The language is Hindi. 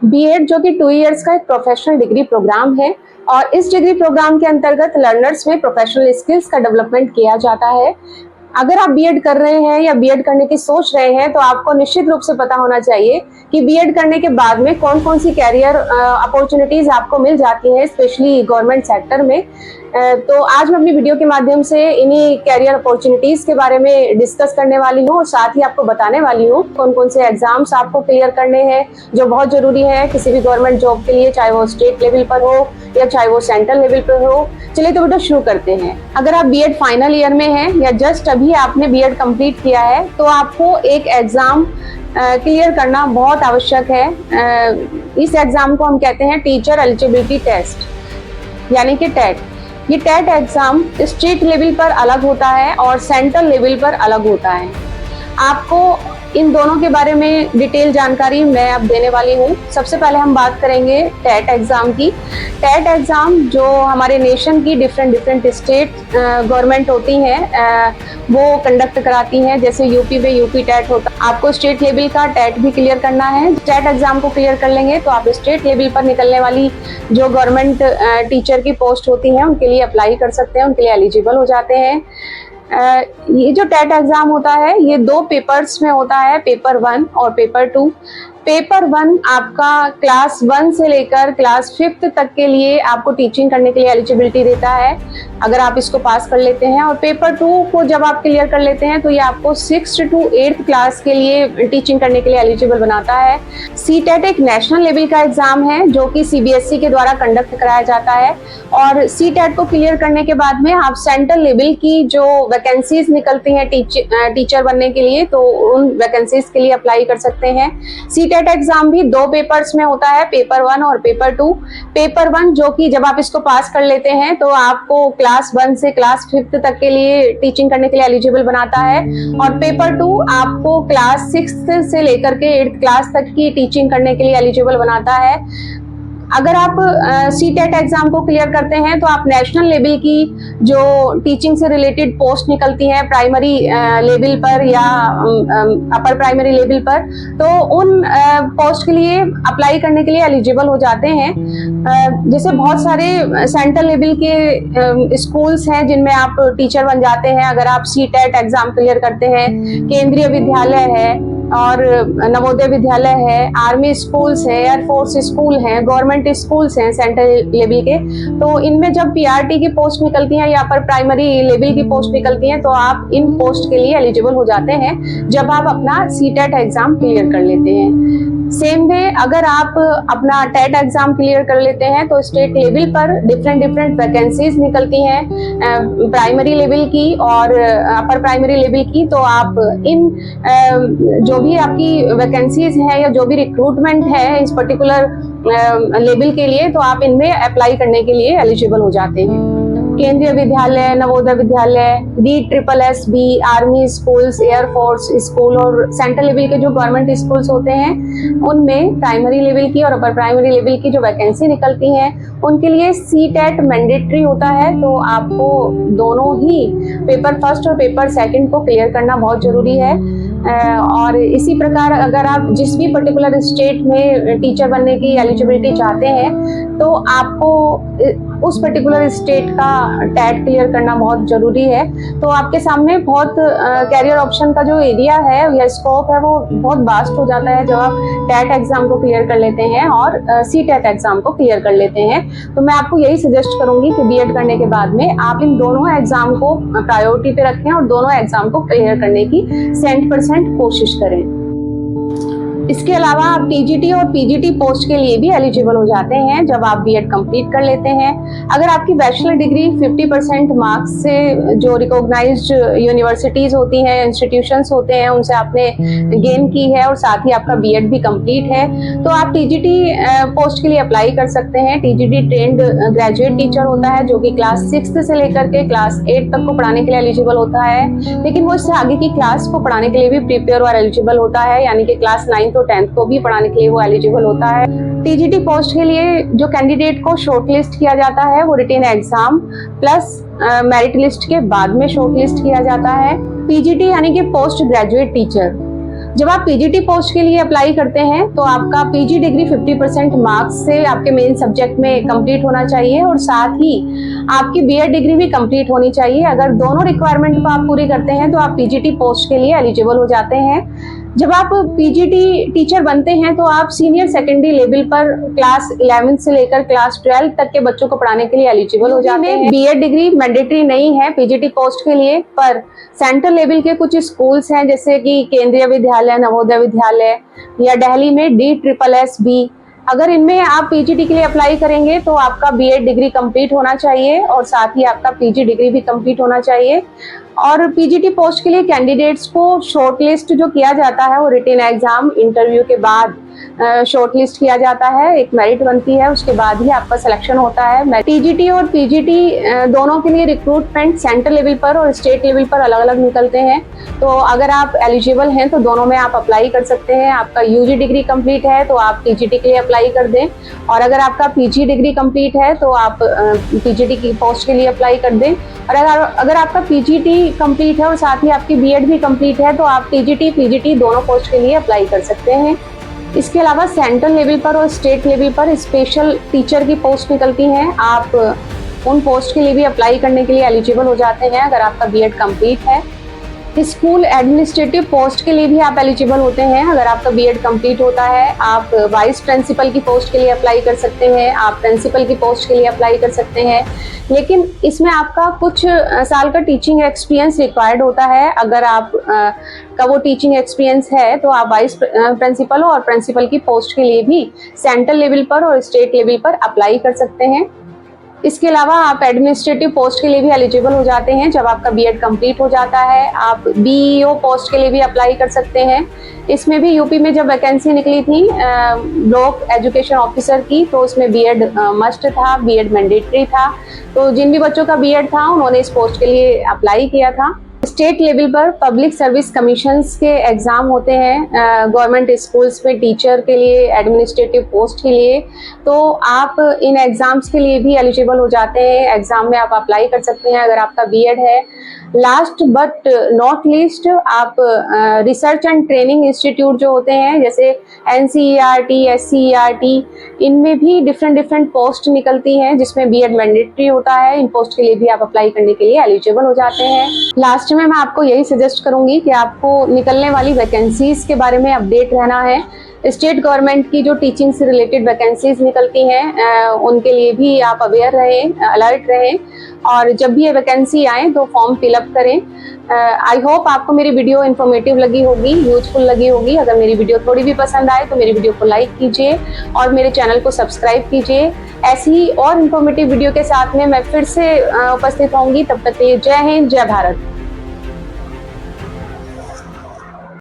बीएड जो कि 2 इयर्स का एक प्रोफेशनल डिग्री प्रोग्राम है और इस डिग्री प्रोग्राम के अंतर्गत लर्नर्स में प्रोफेशनल स्किल्स का डेवलपमेंट किया जाता है। अगर आप बीएड कर रहे हैं या बीएड करने की सोच रहे हैं तो आपको निश्चित रूप से पता होना चाहिए कि बीएड करने के बाद में कौन कौन सी कैरियर अपॉर्चुनिटीज आपको मिल जाती हैं, स्पेशली गवर्नमेंट सेक्टर में। तो आज मैं अपनी वीडियो के माध्यम से इन्हीं कैरियर अपॉर्चुनिटीज के बारे में डिस्कस करने वाली हूँ और साथ ही आपको बताने वाली हूँ कौन कौन से एग्जाम्स आपको क्लियर करने हैं जो बहुत जरूरी है किसी भी गवर्नमेंट जॉब के लिए, चाहे वो स्टेट लेवल पर हो या चाहे वो सेंट्रल लेवल पर हो। चलिए तो वीडियो शुरू करते हैं। अगर आप बीएड फाइनल ईयर में हैं या जस्ट अभी आपने बीएड कंप्लीट किया है तो आपको एक एग्जाम क्लियर करना बहुत आवश्यक है। इस एग्जाम को हम कहते हैं टीचर एलिजिबिलिटी टेस्ट यानी कि टेट। ये टेट एग्जाम स्टेट लेवल पर अलग होता है और सेंट्रल लेवल पर अलग होता है। आपको इन दोनों के बारे में डिटेल जानकारी मैं अब देने वाली हूँ। सबसे पहले हम बात करेंगे टेट एग्जाम की। टेट एग्जाम जो हमारे नेशन की डिफरेंट स्टेट गवर्नमेंट होती हैं वो कंडक्ट कराती हैं। जैसे यूपी में यूपी टेट होता है, आपको स्टेट लेवल का टेट भी क्लियर करना है। टेट एग्जाम को क्लियर कर लेंगे तो आप स्टेट लेवल पर निकलने वाली जो गवर्नमेंट टीचर की पोस्ट होती हैं उनके लिए अप्लाई कर सकते हैं, उनके लिए एलिजिबल हो जाते हैं। ये जो टेट एग्जाम होता है ये 2 पेपर्स में होता है, पेपर 1 और पेपर 2। पेपर 1 आपका क्लास 1 से लेकर क्लास 5th तक के लिए आपको टीचिंग करने के लिए एलिजिबिलिटी देता है अगर आप इसको पास कर लेते हैं। और पेपर 2 को जब आप क्लियर कर लेते हैं तो ये आपको 6th to 8th क्लास के लिए टीचिंग करने के लिए एलिजिबल बनाता है। सीटेट एक नेशनल लेवल का एग्जाम है जो कि सीबीएसई के द्वारा कंडक्ट कराया जाता है और सीटेट को क्लियर करने के बाद में आप सेंट्रल लेवल की जो वैकेंसीज निकलती हैं टीचर बनने के लिए तो उन वैकेंसीज के लिए अप्लाई कर सकते हैं। सीटेट एग्जाम भी 2 पेपर्स में होता है, पेपर 1 और पेपर 2। पेपर 1 जो कि जब आप इसको पास कर लेते हैं तो आपको क्लास 1 से क्लास 5th तक के लिए टीचिंग करने के लिए एलिजिबल बनाता है और पेपर 2 आपको क्लास 6th से लेकर के 8th क्लास तक की टीचिंग करने के लिए एलिजिबल बनाता है। अगर आप सीटेट एग्जाम को क्लियर करते हैं तो आप नेशनल लेवल की जो टीचिंग से रिलेटेड पोस्ट निकलती हैं प्राइमरी लेवल पर या अपर प्राइमरी लेवल पर, तो उन पोस्ट के लिए अप्लाई करने के लिए एलिजिबल हो जाते हैं। जैसे बहुत सारे सेंट्रल लेवल के स्कूल्स हैं जिनमें आप टीचर बन जाते हैं अगर आप सीटेट एग्जाम क्लियर करते हैं। केंद्रीय विद्यालय है और नवोदय विद्यालय है, आर्मी स्कूल्स है, एयरफोर्स स्कूल हैं, गवर्नमेंट स्कूल्स हैं सेंट्रल लेवल के। तो इनमें जब पीआरटी की पोस्ट निकलती हैं या अपर प्राइमरी लेवल की पोस्ट निकलती हैं तो आप इन पोस्ट के लिए एलिजिबल हो जाते हैं जब आप अपना सीटेट एग्जाम क्लियर कर लेते हैं। सेम वे अगर आप अपना टेट एग्जाम क्लियर कर लेते हैं तो स्टेट लेवल पर डिफरेंट वैकेंसीज निकलती हैं प्राइमरी लेवल की और अपर प्राइमरी लेवल की। तो आप इन जो भी आपकी वैकेंसीज है या जो भी रिक्रूटमेंट है इस पर्टिकुलर लेवल के लिए तो आप इनमें अप्लाई करने के लिए एलिजिबल हो जाते हैं। केंद्रीय विद्यालय, Navodaya Vidyalaya, DSSB, army schools, air force school और सेंट्रल लेवल के जो गवर्नमेंट स्कूल्स होते हैं उनमें प्राइमरी लेवल की और अपर प्राइमरी लेवल की जो वैकेंसी निकलती हैं उनके लिए सीटेट मैंडेटरी होता है। तो आपको दोनों ही पेपर 1 और पेपर 2 को क्लियर करना बहुत जरूरी है। और इसी प्रकार अगर आप जिस भी पर्टिकुलर स्टेट में टीचर बनने की एलिजिबिलिटी चाहते हैं तो आपको उस पर्टिकुलर स्टेट का टेट क्लियर करना बहुत जरूरी है। तो आपके सामने बहुत कैरियर ऑप्शन का जो एरिया है या स्कोप है वो बहुत वास्ट हो जाता है जब आप टेट एग्जाम को क्लियर कर लेते हैं और सीटेट एग्जाम को क्लियर कर लेते हैं। तो मैं आपको यही सजेस्ट करूंगी कि बीएड करने के बाद में आप इन दोनों एग्जाम को प्रायोरिटी पे रखें और दोनों एग्जाम को क्लियर करने की 100% कोशिश करें। इसके अलावा आप टीजीटी और पीजीटी पोस्ट के लिए भी एलिजिबल हो जाते हैं जब आप बीएड कंप्लीट कर लेते हैं। अगर आपकी बैचलर डिग्री 50% मार्क्स से जो रिकॉग्नाइज्ड यूनिवर्सिटीज होती हैं, इंस्टीट्यूशंस होते हैं, उनसे आपने गेन की है और साथ ही आपका बीएड भी कंप्लीट है तो आप टीजीटी पोस्ट के लिए अप्लाई कर सकते हैं। टीजीटी ट्रेंड ग्रेजुएट टीचर होता है जो कि क्लास 6 से लेकर के क्लास 8 तक को पढ़ाने के लिए एलिजिबल होता है, लेकिन वो इससे आगे की क्लास को पढ़ाने के लिए भी प्रिपेयर और एलिजिबल होता है, यानी कि क्लास 9 तो 10th को भी पढ़ाने के लिए वो एलिजिबल होता है। टीजीटी पोस्ट के लिए जो कैंडिडेट को शॉर्टलिस्ट किया जाता है वो written exam plus merit list के बाद में शॉर्टलिस्ट किया जाता है। पीजीटी यानी कि पोस्ट ग्रेजुएट टीचर जब आप पीजीटी पोस्ट के लिए अप्लाई करते हैं तो आपका पीजी डिग्री 50% मार्क्स से आपके मेन सब्जेक्ट में कंप्लीट होना चाहिए और साथ ही आपकी बीएड डिग्री भी कंप्लीट होनी चाहिए। अगर दोनों रिक्वायरमेंट को आप पूरी करते हैं तो आप पीजीटी पोस्ट के लिए एलिजिबल हो जाते हैं। जब आप पीजीटी टीचर बनते हैं तो आप सीनियर सेकेंडरी लेवल पर क्लास 11 से लेकर क्लास 12 तक के बच्चों को पढ़ाने के लिए एलिजिबल हो जाते हैं। बीएड डिग्री मैंडेटरी नहीं है पीजीटी पोस्ट के लिए, पर सेंट्रल लेवल के कुछ स्कूल्स हैं जैसे कि केंद्रीय विद्यालय, नवोदय विद्यालय या दिल्ली में DSSB, अगर इनमें आप पीजीटी के लिए अप्लाई करेंगे तो आपका बीएड डिग्री कंप्लीट होना चाहिए और साथ ही आपका पीजी डिग्री भी कंप्लीट होना चाहिए। और पीजीटी पोस्ट के लिए कैंडिडेट्स को शॉर्टलिस्ट जो किया जाता है वो रिटन एग्जाम इंटरव्यू के बाद शॉर्टलिस्ट किया जाता है, एक मेरिट बनती है, उसके बाद ही आपका सिलेक्शन होता है। टीजीटी और पीजीटी दोनों के लिए रिक्रूटमेंट सेंट्रल लेवल पर और स्टेट लेवल पर अलग अलग निकलते हैं। तो अगर आप एलिजिबल हैं तो दोनों में आप अप्लाई कर सकते हैं। आपका यूजी डिग्री कंप्लीट है तो आप पीजीटी के लिए अप्लाई कर दें, और अगर आपका पीजी डिग्री कंप्लीट है तो आप पीजीटी की पोस्ट के लिए अप्लाई कर दें। और अगर आपका पीजीटी कंप्लीट है और साथ ही आपकी बीएड भी कंप्लीट है तो आप टीजीटी पीजीटी दोनों पोस्ट के लिए अप्लाई कर सकते हैं। इसके अलावा सेंट्रल लेवल पर और स्टेट लेवल पर स्पेशल टीचर की पोस्ट निकलती हैं, आप उन पोस्ट के लिए भी अप्लाई करने के लिए एलिजिबल हो जाते हैं अगर आपका बीएड कंप्लीट है। स्कूल एडमिनिस्ट्रेटिव पोस्ट के लिए भी आप एलिजिबल होते हैं अगर आपका बीएड कंप्लीट होता है। आप वाइस प्रिंसिपल की पोस्ट के लिए अप्लाई कर सकते हैं, आप प्रिंसिपल की पोस्ट के लिए अप्लाई कर सकते हैं, लेकिन इसमें आपका कुछ साल का टीचिंग एक्सपीरियंस रिक्वायर्ड होता है। अगर आप का वो टीचिंग एक्सपीरियंस है तो आप वाइस प्रिंसिपल और प्रिंसिपल की पोस्ट के लिए भी सेंट्रल लेवल पर और स्टेट लेवल पर अप्लाई कर सकते हैं। इसके अलावा आप एडमिनिस्ट्रेटिव पोस्ट के लिए भी एलिजिबल हो जाते हैं जब आपका बीएड कंप्लीट हो जाता है। आप बीईओ पोस्ट के लिए भी अप्लाई कर सकते हैं। इसमें भी यूपी में जब वैकेंसी निकली थी ब्लॉक एजुकेशन ऑफिसर की, तो उसमें बीएड मस्ट था, बीएड मैंडेटरी था। तो जिन भी बच्चों का बीएड था उन्होंने इस पोस्ट के लिए अप्लाई किया था। स्टेट लेवल पर पब्लिक सर्विस कमीशंस के एग्ज़ाम होते हैं गवर्नमेंट स्कूल्स में टीचर के लिए, एडमिनिस्ट्रेटिव पोस्ट के लिए, तो आप इन एग्ज़ाम्स के लिए भी एलिजिबल हो जाते हैं। एग्ज़ाम में आप अप्लाई कर सकते हैं अगर आपका बीएड है। लास्ट बट नॉट लीस्ट, आप रिसर्च एंड ट्रेनिंग इंस्टीट्यूट जो होते हैं जैसे NCERT, SCERT, इनमें भी डिफरेंट पोस्ट निकलती हैं जिसमें बीएड मैंडेटरी होता है। इन पोस्ट के लिए भी आप अप्लाई करने के लिए एलिजिबल हो जाते हैं। लास्ट में मैं आपको यही सजेस्ट करूंगी कि आपको निकलने वाली वैकेंसीज के बारे में अपडेट रहना है। स्टेट गवर्नमेंट की जो टीचिंग से रिलेटेड वैकेंसीज निकलती हैं उनके लिए भी आप अवेयर रहें, अलर्ट रहें, और जब भी ये वैकेंसी आए तो फॉर्म फिलअप करें। आई होप आपको मेरी वीडियो इन्फॉर्मेटिव लगी होगी, यूजफुल लगी होगी। अगर मेरी वीडियो थोड़ी भी पसंद आए तो मेरी वीडियो को लाइक कीजिए और मेरे चैनल को सब्सक्राइब कीजिए। ऐसी ही और इन्फॉर्मेटिव वीडियो के साथ में मैं फिर से उपस्थित होंगी। तब तक के लिए जय हिंद, जय भारत।